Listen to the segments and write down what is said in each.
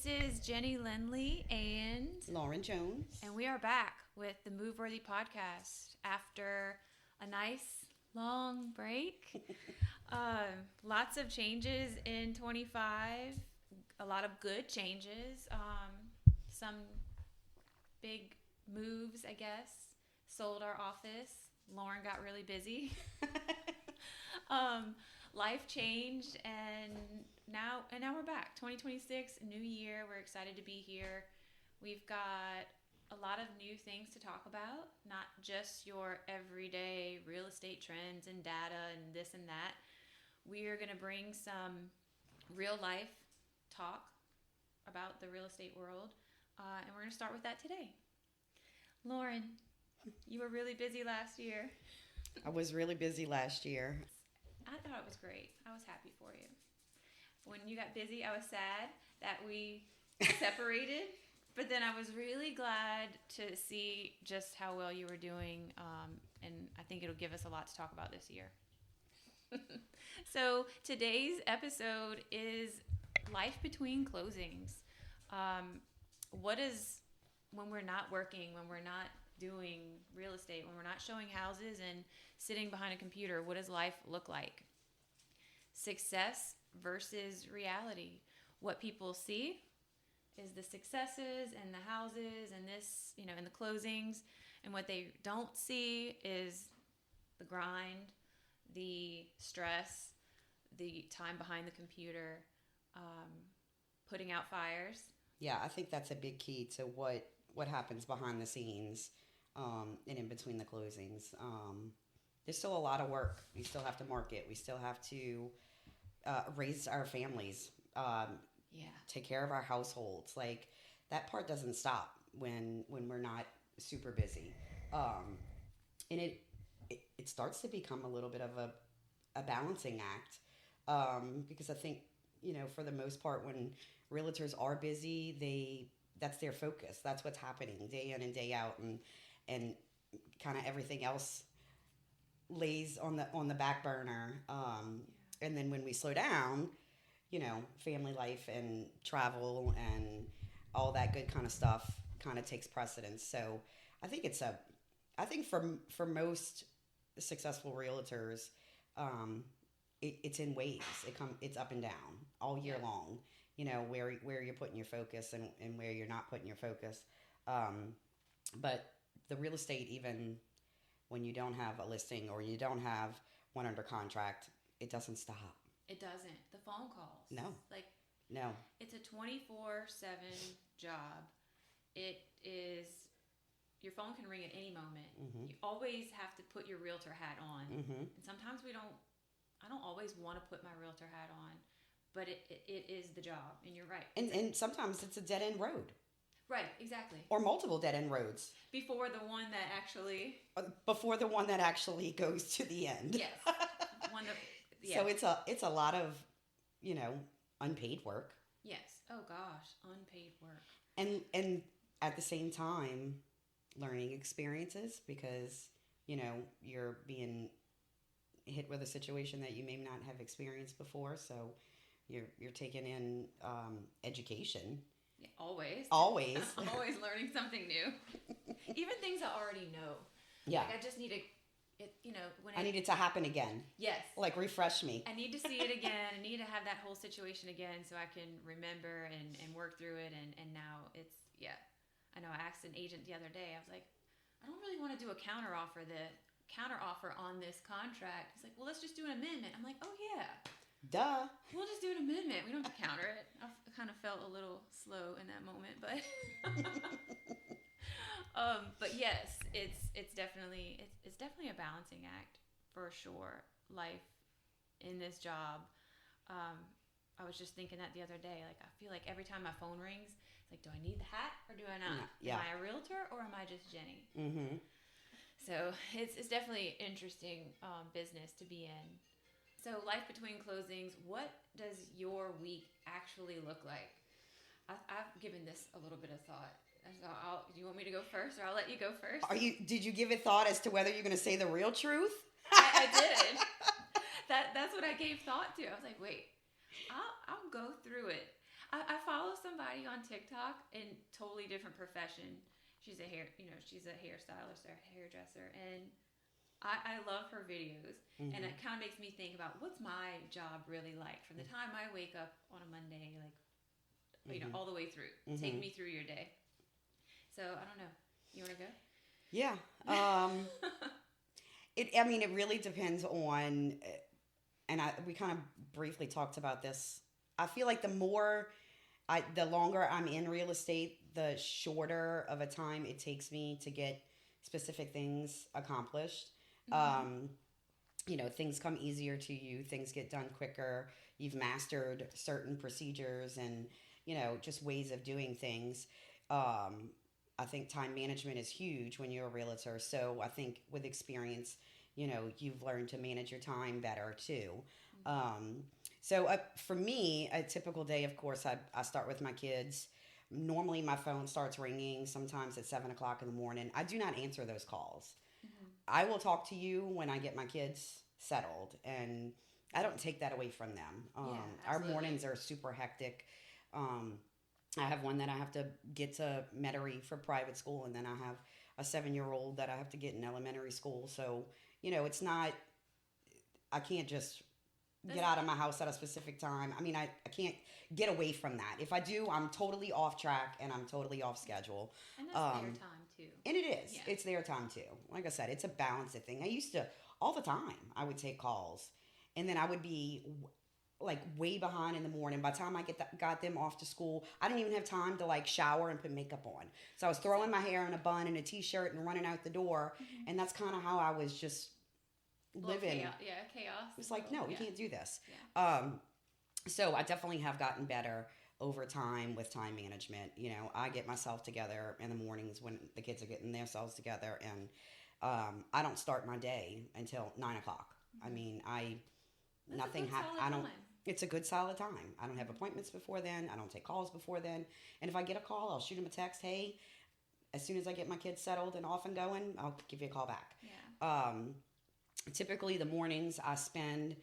This is Jenny Lendle and Lauren Jones. And we are back with the Move Worthy podcast after a nice long break. Lots of changes in 25, a lot of good changes, some big moves, I guess. Sold our office. Lauren got really busy. Life changed, and now we're back. 2026, new year. We're excited to be here. We've got a lot of new things to talk about, not just your everyday real estate trends and data and this and that. We are going to bring some real life talk about the real estate world, and we're going to start with that today. Lauren, you were really busy last year. I was really busy last year. I thought it was great. I was happy for you. When you got busy, I was sad that we separated, but then I was really glad to see just how well you were doing, and I think it'll give us a lot to talk about this year. So today's episode is life between closings. What is, when we're not working, when we're not doing real estate, when we're not showing houses and sitting behind a computer, what does life look like? Success versus reality. What people see is the successes and the houses and this, and the closings, and what they don't see is the grind, the stress, the time behind the computer, putting out fires. Yeah, I think that's a big key to what happens behind the scenes and in between the closings. There's still a lot of work. We still have to market. We still have to raise our families. Take care of our households. Like, that part doesn't stop when we're not super busy. And it starts to become a little bit of a balancing act. Because I think, for the most part, when realtors are busy, that's their focus. That's what's happening day in and day out, and kind of everything else lays on the back burner. And then when we slow down, family life and travel and all that good kind of stuff kind of takes precedence. So I think for most successful realtors, it's in waves. It's up and down all year long. Where you're putting your focus and where you're not putting your focus. But the real estate, even when you don't have a listing or you don't have one under contract, it doesn't stop. It doesn't. The phone calls. No. No. It's a 24/7 job. It is, your phone can ring at any moment. Mm-hmm. You always have to put your realtor hat on. Mm-hmm. And sometimes I don't always want to put my realtor hat on, but it is the job, and you're right. And sometimes it's a dead-end road. Right, exactly. Or multiple dead-end roads. Before the one that actually goes to the end. Yes. Yeah. So it's a lot of, unpaid work. Yes. Oh gosh, unpaid work. And at the same time, learning experiences, because, you're being hit with a situation that you may not have experienced before. So you're taking in education. Yeah, always. Always learning something new. Even things I already know. Yeah. Like, I just need to, I need it to happen again. Yes. Like, refresh me. I need to see it again. I need to have that whole situation again so I can remember and work through it. And now it's, I know I asked an agent the other day. I was like, I don't really want to do a counter offer on this contract. He's like, well, let's just do an amendment. I'm like, oh yeah. Duh. We'll just do an amendment. We don't have to counter it. I kind of felt a little slow in that moment, but but yes, it's definitely a balancing act for sure. Life in this job. I was just thinking that the other day. Like, I feel like every time my phone rings, it's like, do I need the hat or do I not? Yeah. Am I a realtor or am I just Jenny? Mm-hmm. So it's definitely interesting business to be in. So life between closings, what does your week actually look like? I've given this a little bit of thought. So do you want me to go first, or I'll let you go first? Did you give it thought as to whether you're going to say the real truth? I did. That's what I gave thought to. I was like, wait, I'll go through it. I follow somebody on TikTok in totally different profession. She's a she's a hairstylist or hairdresser, and I love her videos, and it kind of makes me think about what's my job really like from the time I wake up on a Monday, like all the way through. Take me through your day. So I don't know. You want to go? Yeah. It really depends on, and we kind of briefly talked about this. I feel like the longer I'm in real estate, the shorter of a time it takes me to get specific things accomplished. Things come easier to you. Things get done quicker. You've mastered certain procedures and, just ways of doing things. I think time management is huge when you're a realtor. So I think with experience, you've learned to manage your time better too. For me, a typical day, of course, I start with my kids. Normally my phone starts ringing sometimes at 7 o'clock in the morning. I do not answer those calls. I will talk to you when I get my kids settled, and I don't take that away from them. Our mornings are super hectic. I have one that I have to get to Metairie for private school, and then I have a 7-year-old that I have to get in elementary school. So, it's not, I can't just get out of my house at a specific time. I can't get away from that. If I do, I'm totally off track and I'm totally off schedule. And that's their time too. And it is. Yeah. It's their time too. Like I said, it's a balanced thing. I used to, all the time, I would take calls, and then I would be like way behind in the morning. By the time I got them off to school, I didn't even have time to like shower and put makeup on. So I was throwing my hair in a bun and a t-shirt and running out the door. And that's kind of how I was just living. Chaos. It was like, no, we can't do this. Yeah. So I definitely have gotten better over time with time management. I get myself together in the mornings when the kids are getting themselves together, and I don't start my day until 9 o'clock. It's a good solid time. I don't have appointments before then. I don't take calls before then. And if I get a call, I'll shoot them a text. Hey, as soon as I get my kids settled and off and going, I'll give you a call back. Yeah. Typically the mornings I spend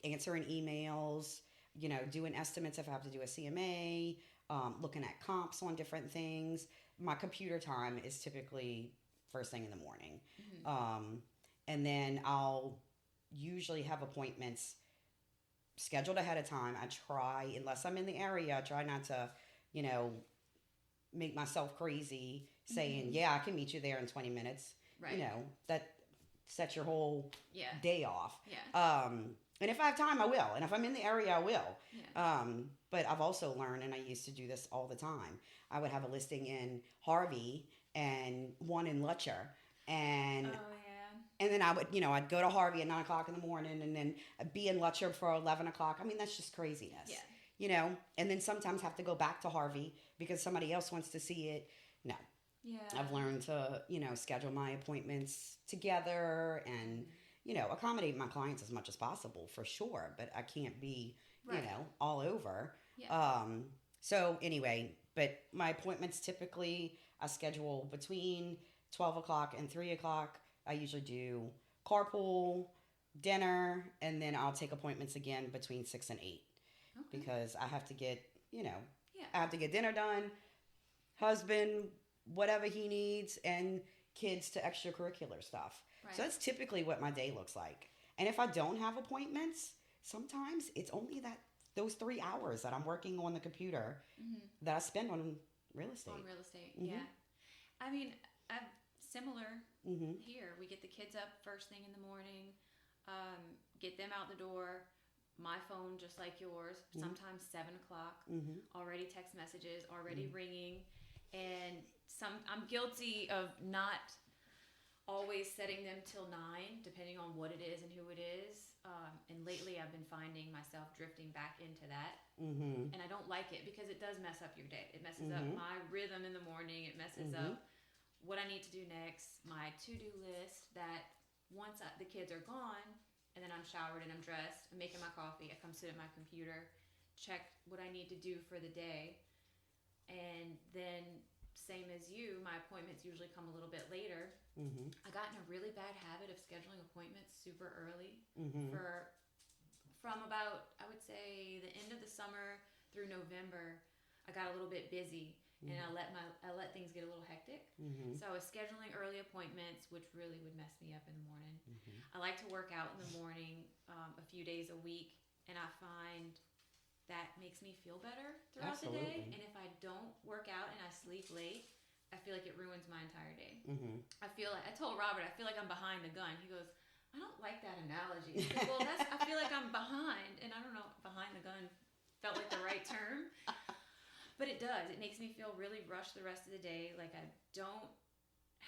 answering emails, doing estimates if I have to do a CMA, looking at comps on different things. My computer time is typically first thing in the morning. And then I'll usually have appointments scheduled ahead of time. I try, unless I'm in the area, I try not to, make myself crazy saying, yeah, I can meet you there in 20 minutes. Right. That sets your whole day off. Yeah. And if I have time, I will. And if I'm in the area, I will. Yeah. But I've also learned, and I used to do this all the time, I would have a listing in Harvey and one in Lutcher. And then I would, I'd go to Harvey at 9 o'clock in the morning and then be in Lutcher for 11 o'clock. That's just craziness. Yeah. And then sometimes have to go back to Harvey because somebody else wants to see it. No. Yeah. I've learned to, schedule my appointments together and, accommodate my clients as much as possible for sure. But I can't be, all over. Yeah. So anyway, but my appointments typically I schedule between 12 o'clock and 3 o'clock. I usually do carpool, dinner, and then I'll take appointments again between 6 and 8 because I have to get, I have to get dinner done, husband, whatever he needs, and kids to extracurricular stuff. Right. So that's typically what my day looks like. And if I don't have appointments, sometimes it's only those 3 hours that I'm working on the computer that I spend on real estate. Yeah. Similar here. We get the kids up first thing in the morning, get them out the door. My phone, just like yours, sometimes 7 o'clock, already text messages, already ringing. And I'm guilty of not always setting them till 9, depending on what it is and who it is. And lately I've been finding myself drifting back into that. And I don't like it because it does mess up your day. It messes up my rhythm in the morning. It messes up what I need to do next, my to-do list, that once the kids are gone and then I'm showered and I'm dressed, I'm making my coffee, I come sit at my computer, check what I need to do for the day. And then same as you, my appointments usually come a little bit later. I got in a really bad habit of scheduling appointments super early from about, I would say, the end of the summer through November, I got a little bit busy. And I let things get a little hectic. So I was scheduling early appointments, which really would mess me up in the morning. I like to work out in the morning a few days a week, and I find that makes me feel better throughout the day. And if I don't work out and I sleep late, I feel like it ruins my entire day. I told Robert, I feel like I'm behind the gun. He goes, I don't like that analogy. I said, well, I feel like I'm behind, and I don't know, behind the gun felt like the right term. But it does. It makes me feel really rushed the rest of the day. Like I don't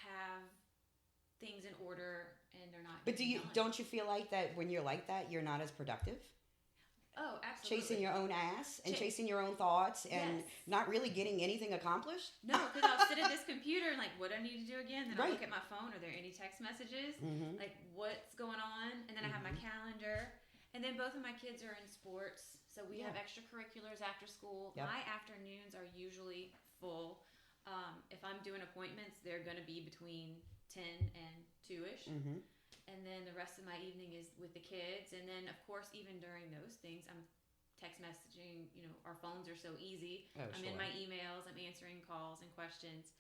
have things in order and they're not. But don't you feel like that when you're like that, you're not as productive? Oh, absolutely. Chasing your own ass and chasing your own thoughts and not really getting anything accomplished? No, because I'll sit at this computer and like, what do I need to do again? Then I'll look at my phone. Are there any text messages? Like, what's going on? And then I have my calendar. And then both of my kids are in sports. So we have extracurriculars after school. My afternoons are usually full. If I'm doing appointments, they're going to be between 10 and 2-ish. And then the rest of my evening is with the kids. And then, of course, even during those things, I'm text messaging. You know, our phones are so easy. I'm in my emails. I'm answering calls and questions.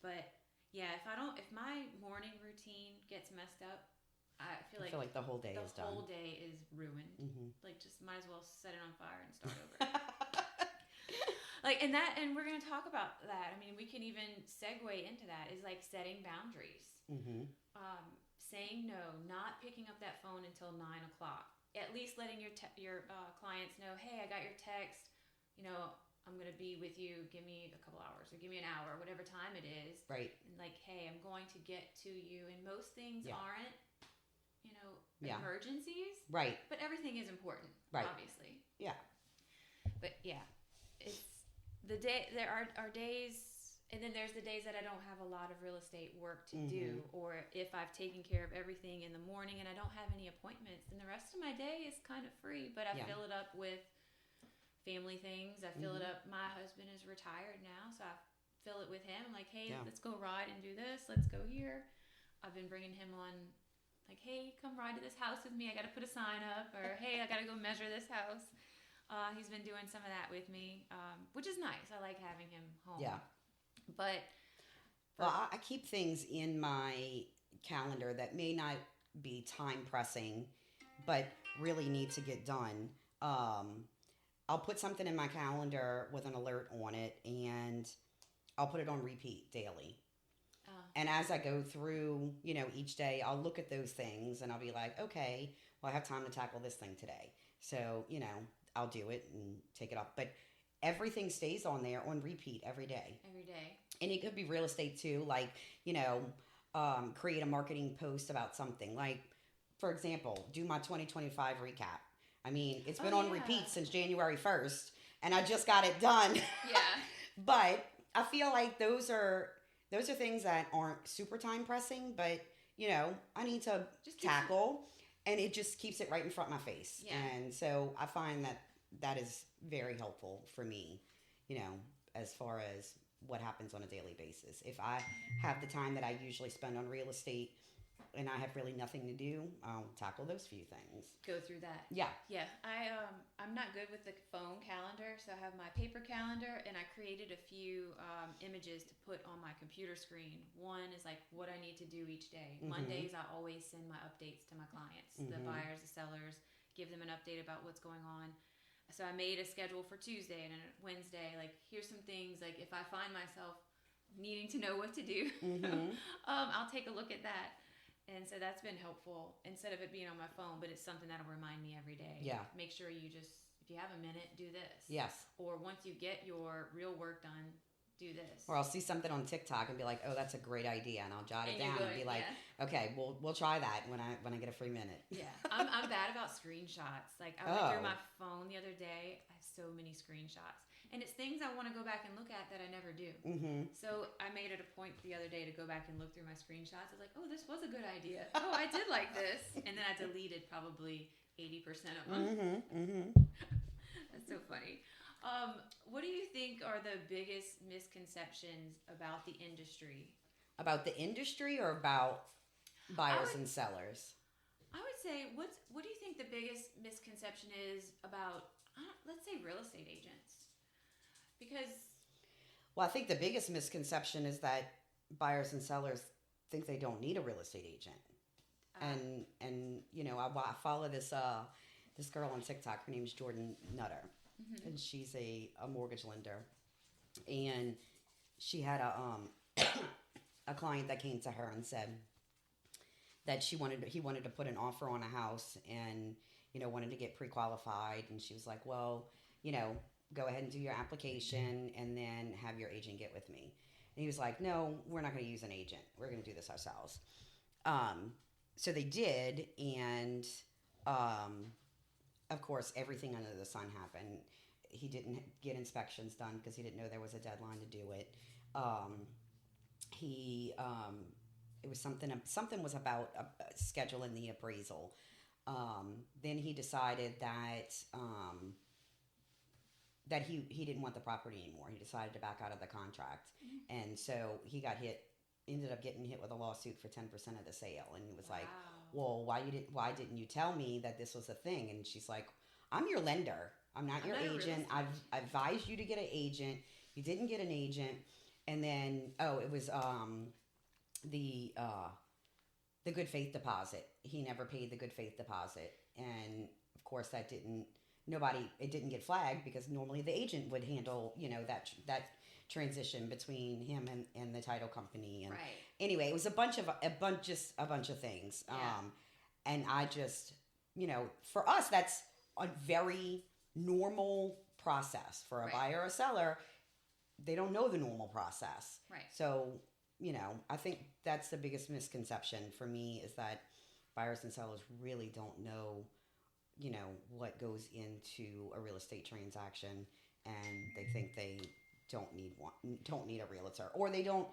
But, yeah, if my morning routine gets messed up, I feel like the whole day is done. The whole day is ruined. Like, just might as well set it on fire and start over. And we're going to talk about that. I mean, we can even segue into that, is like setting boundaries. Saying no, not picking up that phone until 9 o'clock. At least letting your clients know, hey, I got your text. You know, I'm going to be with you. Give me a couple hours or give me an hour, whatever time it is. Right. And like, hey, I'm going to get to you. And most things aren't, you know, emergencies. Right. But everything is important, obviously. Yeah. But yeah, it's the day. There are days, and then there's the days that I don't have a lot of real estate work to do, or if I've taken care of everything in the morning and I don't have any appointments, then the rest of my day is kind of free. But I fill it up with family things. I fill it up. My husband is retired now, so I fill it with him. I'm like, hey, let's go ride and do this. Let's go here. I've been bringing him on. Like, hey, come ride to this house with me. I got to put a sign up. Or, hey, I got to go measure this house. He's been doing some of that with me, which is nice. I like having him home. Yeah. But I keep things in my calendar that may not be time pressing, but really need to get done. I'll put something in my calendar with an alert on it, and I'll put it on repeat daily. And as I go through, you know, each day, I'll look at those things and I'll be like, okay, well, I have time to tackle this thing today. So, you know, I'll do it and take it off. But everything stays on there on repeat every day. Every day. And it could be real estate too. Like, you know, create a marketing post about something. Like, for example, do my 2025 recap. I mean, it's been on repeat since January 1st and I just got it done. Yeah. But I feel like those are things that aren't super time pressing, but, you know, I need to tackle, and it just keeps it right in front of my face. Yeah. And so I find that is very helpful for me, you know, as far as what happens on a daily basis. If I have the time that I usually spend on real estate and I have really nothing to do, I'll tackle those few things. Go through that. Yeah. Yeah. I'm not good with the phone calendar, so I have my paper calendar, and I created a few images to put on my computer screen. One is like what I need to do each day. Mondays, I always send my updates to my clients, the buyers, the sellers, give them an update about what's going on. So I made a schedule for Tuesday and a Wednesday. Like, here's some things, like if I find myself needing to know what to do, I'll take a look at that. And so that's been helpful instead of it being on my phone, but it's something that'll remind me every day. Yeah. Make sure you just, if you have a minute, do this. Yes. Or once you get your real work done, do this. Or I'll see something on TikTok and be like, oh, that's a great idea. And I'll jot it down and be like, okay, we'll try that when I get a free minute. Yeah. I'm bad about screenshots. Like, I went through my phone the other day. I have so many screenshots. And it's things I want to go back and look at that I never do. So I made it a point the other day to go back and look through my screenshots. I was like, oh, this was a good idea. Oh, I did like this. And then I deleted probably 80% of them. That's so funny. What do you think are the biggest misconceptions about the industry? About the industry or about buyers and sellers? I would say, what do you think the biggest misconception is about, let's say, real estate agents? Because, Well, I think the biggest misconception is that buyers and sellers think they don't need a real estate agent. And you know, I follow this girl on TikTok. Her name's Jordan Nutter, and she's a mortgage lender. And she had a client that came to her and said that he wanted to put an offer on a house, and you know, wanted to get pre-qualified. And she was like, well, you know, go ahead and do your application and then have your agent get with me. And he was like, no, we're not going to use an agent. We're going to do this ourselves. So they did, and of course, everything under the sun happened. He didn't get inspections done because he didn't know there was a deadline to do it. It was something was about scheduling the appraisal. Then he decided that he didn't want the property anymore. He decided to back out of the contract, and so he ended up getting hit with a lawsuit for 10% of the sale. And he was like, well, why didn't you tell me that this was a thing? And she's like, I'm your lender. I'm not your agent. I've advised you to get an agent. You didn't get an agent. And then, it was the good faith deposit. He never paid the good faith deposit. And of course it didn't get flagged because normally the agent would handle, you know, that transition between him and the title company. And anyway, it was a bunch of things. And I just, you know, for us, that's a very normal process. For a buyer or a seller, they don't know the normal process. Right. So, you know, I think that's the biggest misconception for me, is that buyers and sellers really don't know, you know, what goes into a real estate transaction, and they think they don't need a realtor, or they don't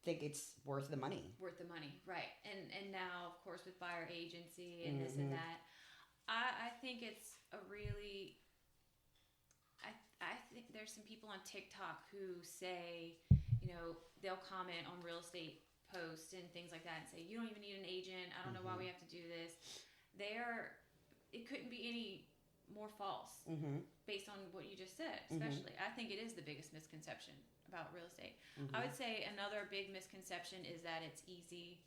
think it's worth the money. Right. And now, of course, with buyer agency and this and that, I think it's a really, I think there's some people on TikTok who say, you know, they'll comment on real estate posts and things like that and say, you don't even need an agent. I don't know why we have to do this. It couldn't be any more false based on what you just said, especially. I think it is the biggest misconception about real estate. I would say another big misconception is that it's easy,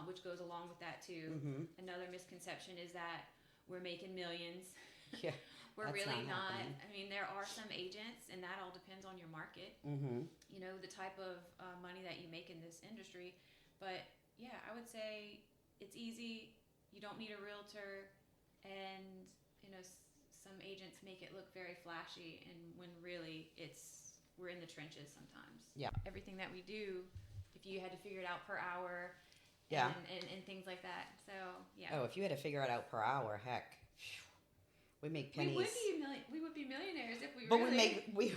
which goes along with that too. Another misconception is that we're making millions. Yeah. We're really not. I mean, there are some agents, and that all depends on your market. You know, the type of money that you make in this industry. But yeah, I would say it's easy. You don't need a realtor, and you know, some agents make it look very flashy, and when really we're in the trenches sometimes. Yeah. Everything that we do, if you had to figure it out per hour, and things like that. So yeah. Oh, if you had to figure it out per hour, heck. We make pennies. We would be millionaires if we. But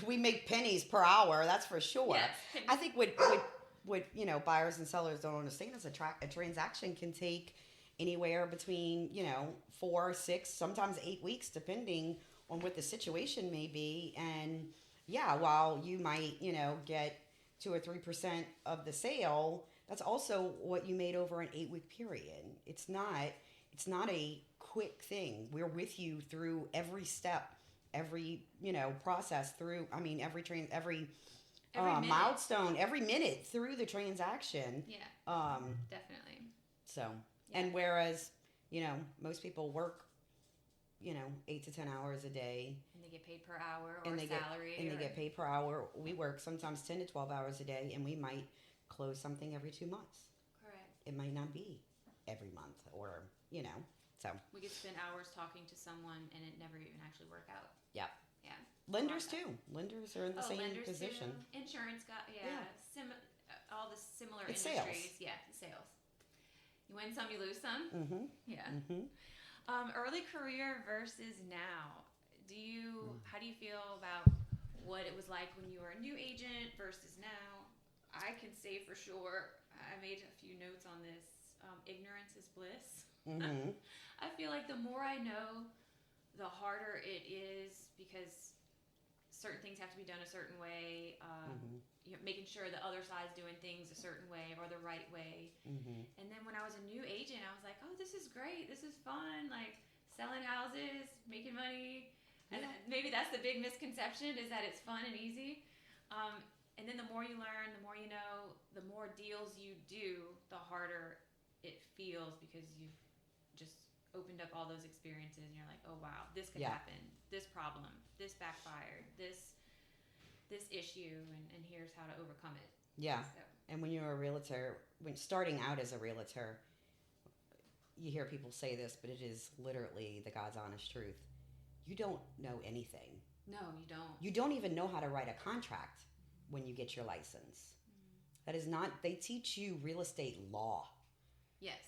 we make pennies per hour. That's for sure. Yes. I think what you know, buyers and sellers don't understand is a transaction can take anywhere between, you know, 4, 6, sometimes 8 weeks, depending on what the situation may be. And yeah, while you might, you know, get 2 or 3% of the sale, that's also what you made over an 8-week period. It's not a quick thing. We're with you through every step, every, you know, process through, I mean, every milestone, every minute through the transaction. Yeah. Definitely. So, and whereas, you know, most people work, you know, 8 to 10 hours a day. And they get paid per hour or salary. They get paid per hour. We work sometimes 10 to 12 hours a day, and we might close something every 2 months. Correct. It might not be every month, or, you know. So we could spend hours talking to someone and it never even actually work out. Yeah. Yeah. Lenders too. Lenders are in the same position. Too. Insurance all the similar it's industries. Sales. Yeah, sales. You win some, you lose some. Yeah. Early career versus now. How do you feel about what it was like when you were a new agent versus now? I can say for sure, I made a few notes on this. Ignorance is bliss. I feel like the more I know, the harder it is, because certain things have to be done a certain way. making sure the other side's doing things a certain way or the right way. And then when I was a new agent, I was like, oh, this is great. This is fun. Like selling houses, making money. And maybe that's the big misconception, is that it's fun and easy. And then the more you learn, the more you know, the more deals you do, the harder it feels, because you've just opened up all those experiences and you're like, oh wow, this could happen, this problem, this backfired, this issue, and here's how to overcome it. So. And when you're a realtor, when starting out as a realtor, you hear people say this, but it is literally the God's honest truth. You don't know anything. No, you don't. You don't even know how to write a contract when you get your license. That is not, they teach you real estate law. Yes.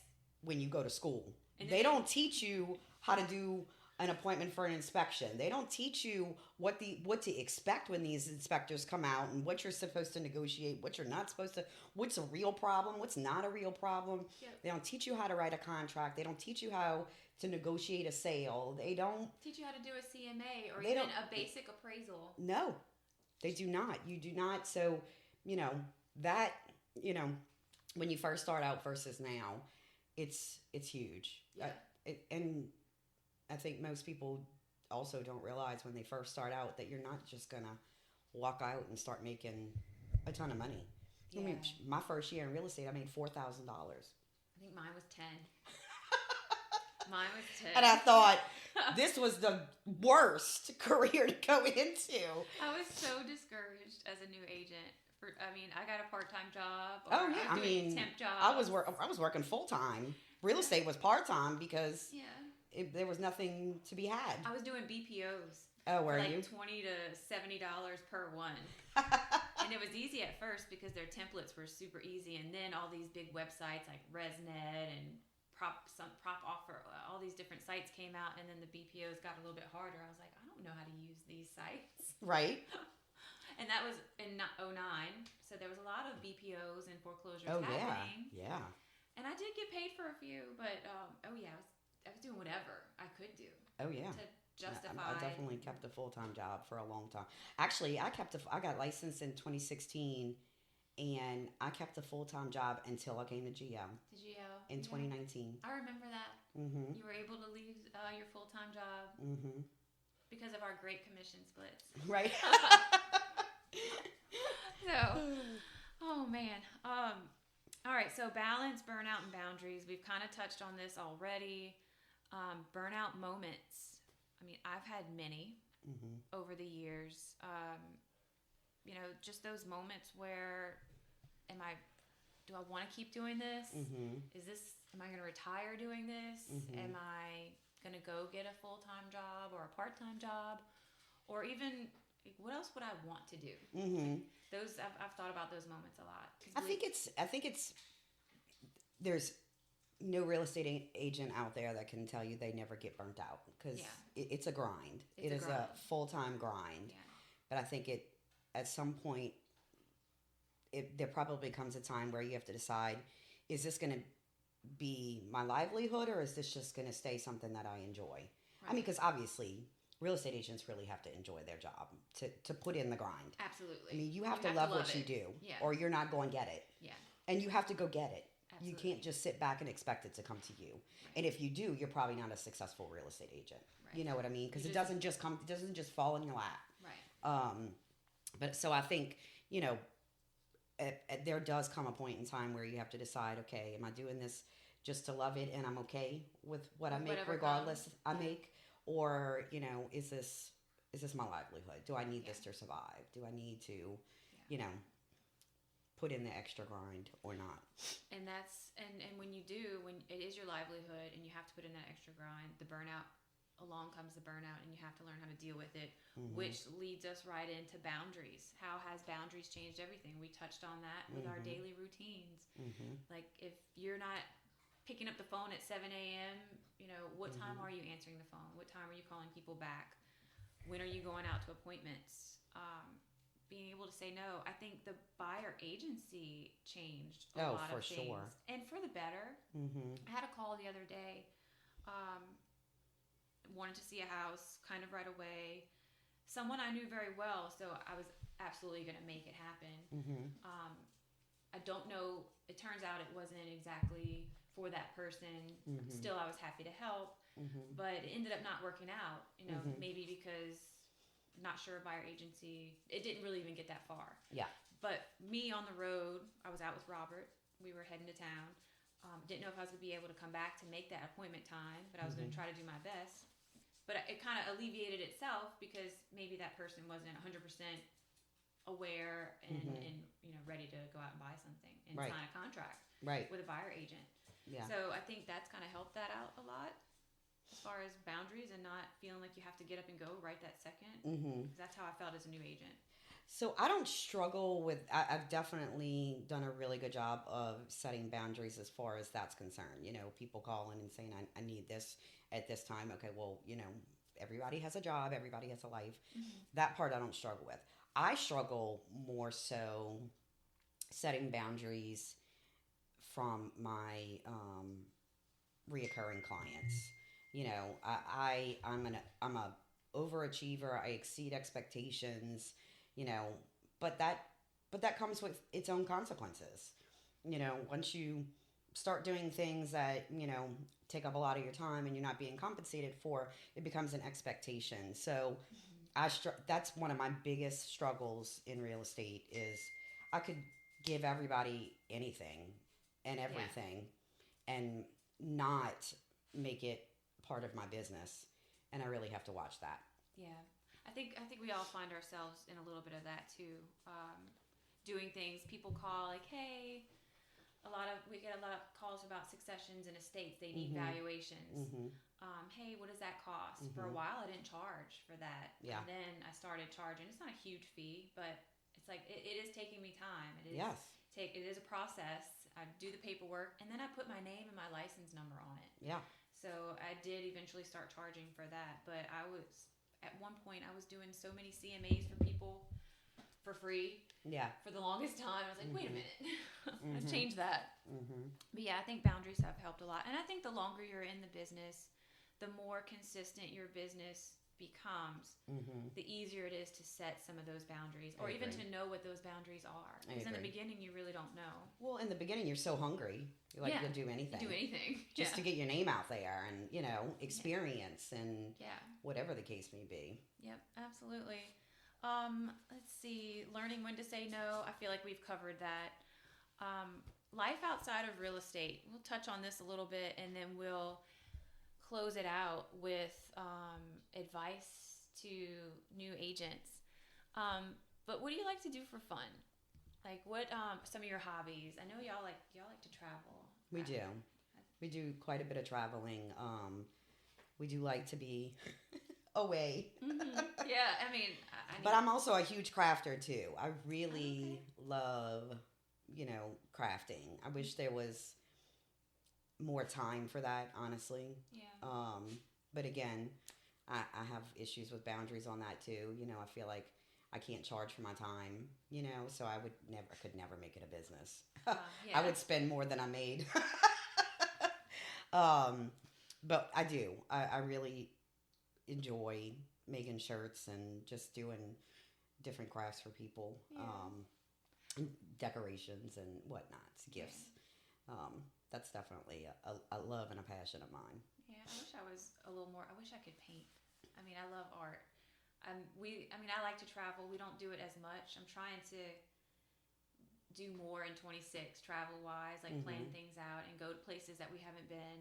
When you go to school. And they don't teach you how to do an appointment for an inspection. They don't teach you what to expect when these inspectors come out, and what you're supposed to negotiate, what you're not supposed to, what's a real problem, what's not a real problem. Yep. They don't teach you how to write a contract. They don't teach you how to negotiate a sale. They don't teach you how to do a CMA or even a basic appraisal. No, they do not. You do not. So, that, when you first start out versus now, it's huge. Yeah. And I think most people also don't realize when they first start out that you're not just going to walk out and start making a ton of money. Yeah. I mean, my first year in real estate, I made $4,000. I think mine was 10. Mine was 10. And I thought, this was the worst career to go into. I was so discouraged as a new agent. I got a part-time job. Oh yeah, I was doing temp jobs. I was working full-time. Real estate was part-time because there was nothing to be had. I was doing BPOs. Oh, were for you? $20 to $70 per one. And it was easy at first because their templates were super easy, and then all these big websites like ResNet and Prop Offer, all these different sites came out, and then the BPOs got a little bit harder. I was like, I don't know how to use these sites. Right. And that was in 2009, so there was a lot of BPOs and foreclosures happening. Yeah. And I did get paid for a few, but I was doing whatever I could do. Oh yeah. To justify. I definitely kept a full-time job for a long time. Actually, I got licensed in 2016, and I kept a full-time job until I came to GL. To GL. In 2019. I remember that. Mm-hmm. You were able to leave your full-time job because of our great commission splits. Right. So, oh man. All right. So balance, burnout, and boundaries. We've kind of touched on this already. Burnout moments. I mean, I've had many over the years. Just those moments where, do I want to keep doing this? Am I going to retire doing this? Am I going to go get a full-time job or a part-time job? Or even, what else would I want to do? Those I've thought about those moments a lot. I think it's there's no real estate agent out there that can tell you they never get burnt out, because it's a grind. It is a full-time grind. Yeah. But I think at some point there probably comes a time where you have to decide, is this going to be my livelihood, or is this just going to stay something that I enjoy? Right. I mean, because obviously real estate agents really have to enjoy their job to put in the grind. Absolutely. I mean, you have to love what you do, or you're not going to get it. Yeah. And you have to go get it. Absolutely. You can't just sit back and expect it to come to you. Right. And if you do, you're probably not a successful real estate agent. Right. You know what I mean? Because it doesn't just fall in your lap. Right. But so I think, there does come a point in time where you have to decide, okay, am I doing this just to love it and I'm okay with what I make regardless I make? Or, is this my livelihood? Do I need this to survive? Do I need to, put in the extra grind or not? And when you do, when it is your livelihood and you have to put in that extra grind, along comes the burnout, and you have to learn how to deal with it, which leads us right into boundaries. How has boundaries changed everything? We touched on that with our daily routines. Like, if you're not picking up the phone at 7 a.m., what time are you answering the phone? What time are you calling people back? When are you going out to appointments? Being able to say no. I think the buyer agency changed a lot of things. Sure. And for the better. I had a call the other day. Wanted to see a house kind of right away. Someone I knew very well, so I was absolutely going to make it happen. Mm-hmm. I don't know. It turns out it wasn't exactly for that person. Mm-hmm. Still, I was happy to help, Mm-hmm. but it ended up not working out. Mm-hmm. Maybe because not sure by our agency, it didn't really even get that far. Yeah. But me on the road, I was out with Robert. We were heading to town. Didn't know if I was going to be able to come back to make that appointment time, but I was going to try to do my best. But it kind of alleviated itself because maybe that person wasn't 100% aware and ready to go out and buy something and Right. sign a contract Right. with a buyer agent. Yeah. So I think that's kind of helped that out a lot as far as boundaries and not feeling like you have to get up and go right that second. Mm-hmm. Because that's how I felt as a new agent. So I don't struggle with. I've definitely done a really good job of setting boundaries as far as that's concerned. People calling and saying, I need this at this time. Okay, well, everybody has a job, everybody has a life. Mm-hmm. That part I don't struggle with. I struggle more so setting boundaries from my reoccurring clients. I'm a overachiever. I exceed expectations. But that comes with its own consequences. Once you start doing things that take up a lot of your time and you're not being compensated for, it becomes an expectation. So that's one of my biggest struggles in real estate is I could give everybody anything and everything and not make it part of my business, and I really have to watch that. Yeah, I think we all find ourselves in a little bit of that too. Doing things, people call like, hey, we get a lot of calls about successions and estates. They need valuations. Mm-hmm. Hey, what does that cost? Mm-hmm. For a while, I didn't charge for that. Yeah. And then I started charging. It's not a huge fee, but it's like it is taking me time. It is. Yes. It is a process. I do the paperwork, and then I put my name and my license number on it. Yeah. So I did eventually start charging for that, but at one point I was doing so many CMAs for people for free. Yeah. For the longest time, I was like, wait a minute, I've changed that. Mm-hmm. But yeah, I think boundaries have helped a lot, and I think the longer you're in the business, the more consistent your business becomes, the easier it is to set some of those boundaries, or even to know what those boundaries are. Because in the beginning, you really don't know. Well, in the beginning, you're so hungry. You're like, you'll do anything. Do anything. Just to get your name out there and, experience and whatever the case may be. Yep, absolutely. Let's see. Learning when to say no. I feel like we've covered that. Life outside of real estate. We'll touch on this a little bit, and then we'll close it out with advice to new agents. But what do you like to do for fun? Like what some of your hobbies? I know y'all like to travel. We do. We do quite a bit of traveling. We do like to be away. Yeah, I mean, but I'm also a huge crafter too. I really love, crafting. I wish there was more time for that, honestly. Yeah. But again, I have issues with boundaries on that too. I feel like I can't charge for my time, so I could never make it a business. Yeah. I would spend more than I made. But I do. I really enjoy making shirts and just doing different crafts for people, and decorations and whatnots, gifts. That's definitely a love and a passion of mine. Yeah, I wish I was a little more. I wish I could paint. I mean, I love art. I like to travel. We don't do it as much. I'm trying to do more in 26 travel wise, like plan things out and go to places that we haven't been.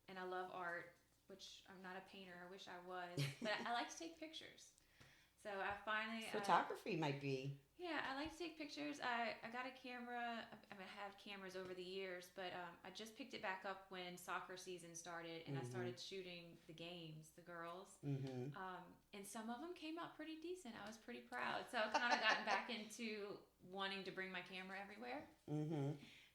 And I love art, which I'm not a painter. I wish I was, but I like to take pictures. So I finally photography might be. Yeah, I like to take pictures. I got a camera. I had cameras over the years, but I just picked it back up when soccer season started, and I started shooting the games, the girls. And some of them came out pretty decent. I was pretty proud. So I've kind of gotten back into wanting to bring my camera everywhere.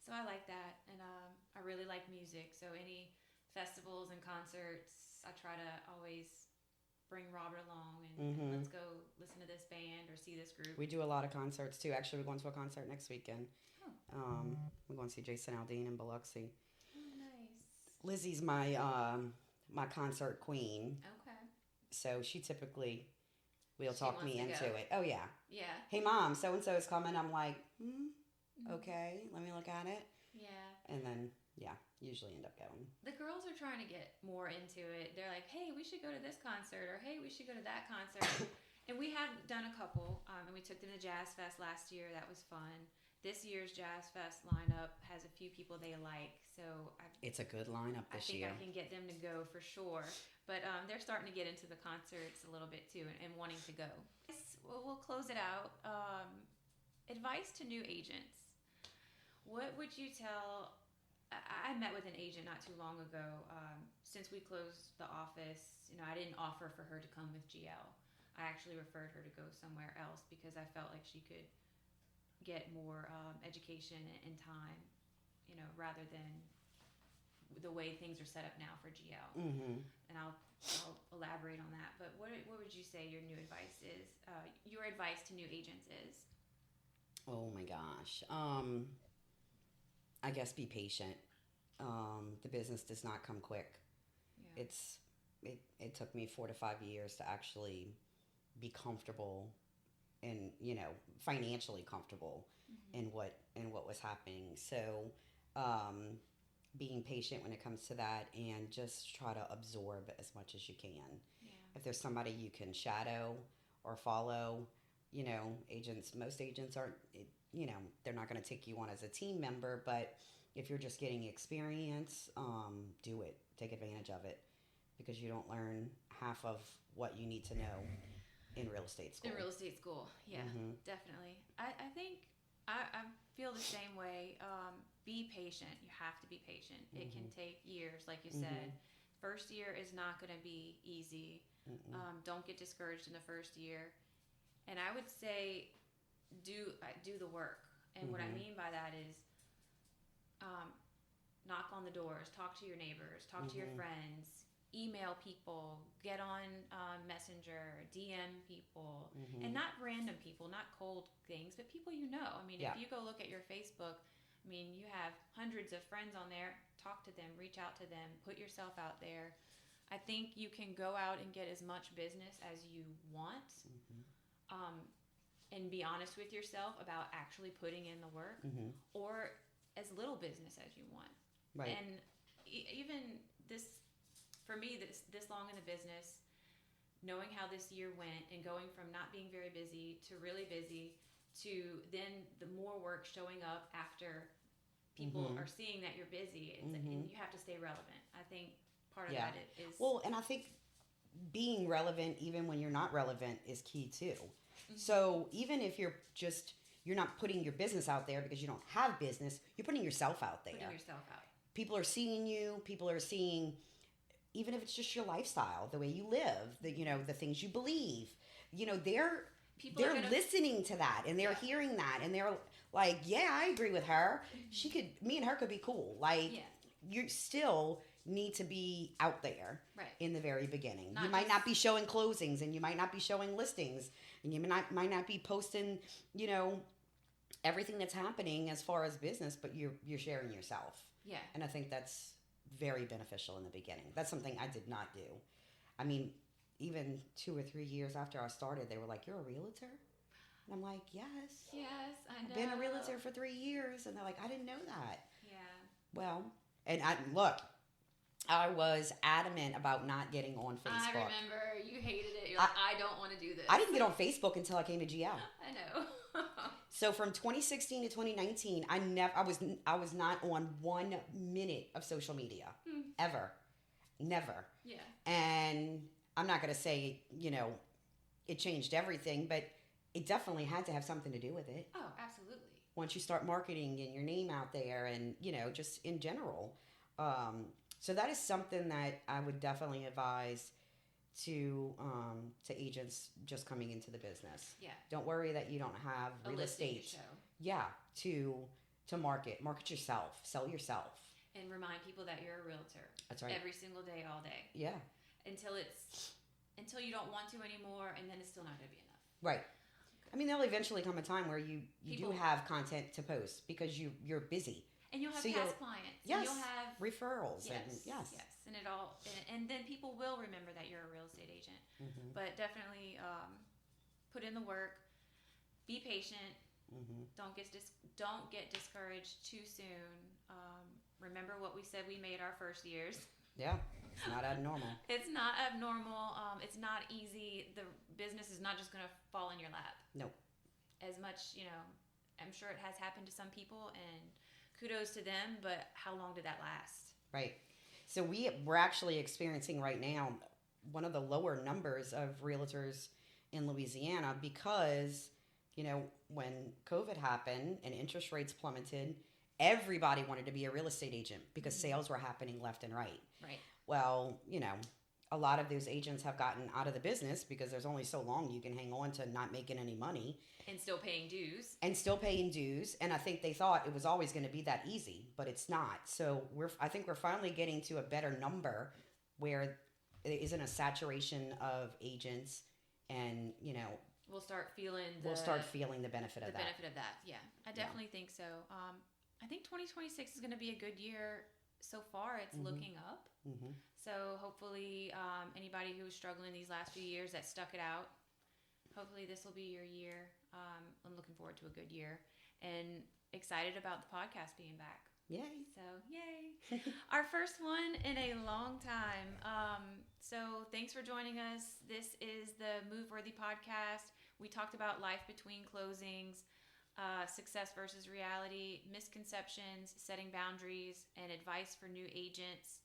So I like that, and I really like music. So any festivals and concerts, I try to always bring Robert along and let's go listen to this band or see this group. We do a lot of concerts too. Actually, we're going to a concert next weekend. We're going to see Jason Aldean in Biloxi. Oh, nice. Lizzie's my my concert queen. Okay. So she typically Will She talk wants me to into go. it. Oh yeah. Yeah. Hey mom, so and so is coming. I'm like, okay, let me look at it. Yeah. And then usually end up going. The girls are trying to get more into it. They're like, hey, we should go to this concert, or hey, we should go to that concert. And we have done a couple, and we took them to Jazz Fest last year. That was fun. This year's Jazz Fest lineup has a few people they like, so it's a good lineup this year. I think I can get them to go for sure. But they're starting to get into the concerts a little bit too, and wanting to go. We'll close it out. Advice to new agents. What would you tell? I met with an agent not too long ago. Since we closed the office, I didn't offer for her to come with GL. I actually referred her to go somewhere else because I felt like she could get more education and time, rather than the way things are set up now for GL. Mm-hmm. And I'll elaborate on that. But what would you say your new advice is? Your advice to new agents is? Oh my gosh. I guess be patient. The business does not come quick. Yeah. It took me 4 to 5 years to actually be comfortable and financially comfortable in what was happening. So being patient when it comes to that, and just try to absorb as much as you can. Yeah. If there's somebody you can shadow or follow, most agents aren't, they're not going to take you on as a team member, but if you're just getting experience, do it. Take advantage of it, because you don't learn half of what you need to know in real estate school. In real estate school, yeah, definitely. I think I feel the same way. Be patient. You have to be patient. It can take years, like you said. First year is not going to be easy. Don't get discouraged in the first year. And I would say do the work. And what I mean by that is knock on the doors, talk to your neighbors, talk to your friends, email people, get on Messenger, DM people, and not random people, not cold things, but people you know. I mean, if you go look at your Facebook, you have hundreds of friends on there. Talk to them, reach out to them, put yourself out there. I think you can go out and get as much business as you want, and be honest with yourself about actually putting in the work, or as little business as you want. Right. And even this, for me, this long in the business, knowing how this year went and going from not being very busy to really busy to then the more work showing up after people are seeing that you're busy, and you have to stay relevant. I think part of that is... Well, and I think being relevant even when you're not relevant is key too. So even if you're not putting your business out there because you don't have business, you're putting yourself out there. Putting yourself out. People are seeing you. People are seeing, even if it's just your lifestyle, the way you live, the things you believe. They're listening to that, and they're hearing that, and they're like, yeah, I agree with her. Me and her could be cool. You still need to be out there in the very beginning. You might not be showing closings, and you might not be showing listings, and you might not be posting, everything that's happening as far as business, but you're sharing yourself. Yeah. And I think that's very beneficial in the beginning. That's something I did not do. Even 2 or 3 years after I started, they were like, "You're a realtor?" And I'm like, "Yes. Yes, I know. I've been a realtor for 3 years." And they're like, "I didn't know that." Yeah. Well, and I was adamant about not getting on Facebook. I remember you hated it. You're like, I don't want to do this. I didn't get on Facebook until I came to GL. I know. So from 2016 to 2019, I was not on 1 minute of social media ever, never. Yeah. And I'm not going to say it changed everything, but it definitely had to have something to do with it. Oh, absolutely. Once you start marketing and your name out there, and just in general, so that is something that I would definitely advise to agents just coming into the business. Yeah. Don't worry that you don't have real estate. Show. Yeah, to market yourself, sell yourself, and remind people that you're a realtor. That's right. Every single day, all day. Yeah. Until you don't want to anymore, and then it's still not going to be enough. Right. There'll eventually come a time where you do have content to post because you're busy. And you'll have past clients. Yes. And you'll have referrals. Yes. And it all, and then people will remember that you're a real estate agent. But definitely put in the work, be patient. Mm-hmm. Don't get discouraged too soon. Remember what we said we made our first years. Yeah, it's not abnormal. It's not abnormal. It's not easy. The business is not just going to fall in your lap. Nope. As much, I'm sure it has happened to some people, and kudos to them, but how long did that last? Right. So we're actually experiencing right now one of the lower numbers of realtors in Louisiana because, when COVID happened and interest rates plummeted, everybody wanted to be a real estate agent because sales were happening left and right. Right. Well, a lot of those agents have gotten out of the business because there's only so long you can hang on to not making any money. And still paying dues. And I think they thought it was always going to be that easy, but it's not. So I think we're finally getting to a better number where there isn't a saturation of agents, and we'll start feeling the benefit of that. The benefit of that, yeah. I definitely think so. I think 2026 is going to be a good year. So far, it's looking up. Mm-hmm. So hopefully, anybody who was struggling these last few years that stuck it out, hopefully this will be your year. I'm looking forward to a good year and excited about the podcast being back. Yay. So, yay. Our first one in a long time. So thanks for joining us. This is the Move Worthy podcast. We talked about life between closings, success versus reality, misconceptions, setting boundaries, and advice for new agents.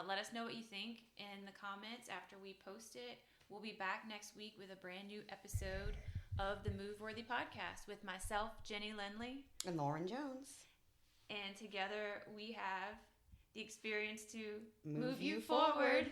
Let us know what you think in the comments after we post it. We'll be back next week with a brand new episode of the Move Worthy podcast with myself, Jenny Lendle. And Lauren Jones. And together we have the experience to move you forward.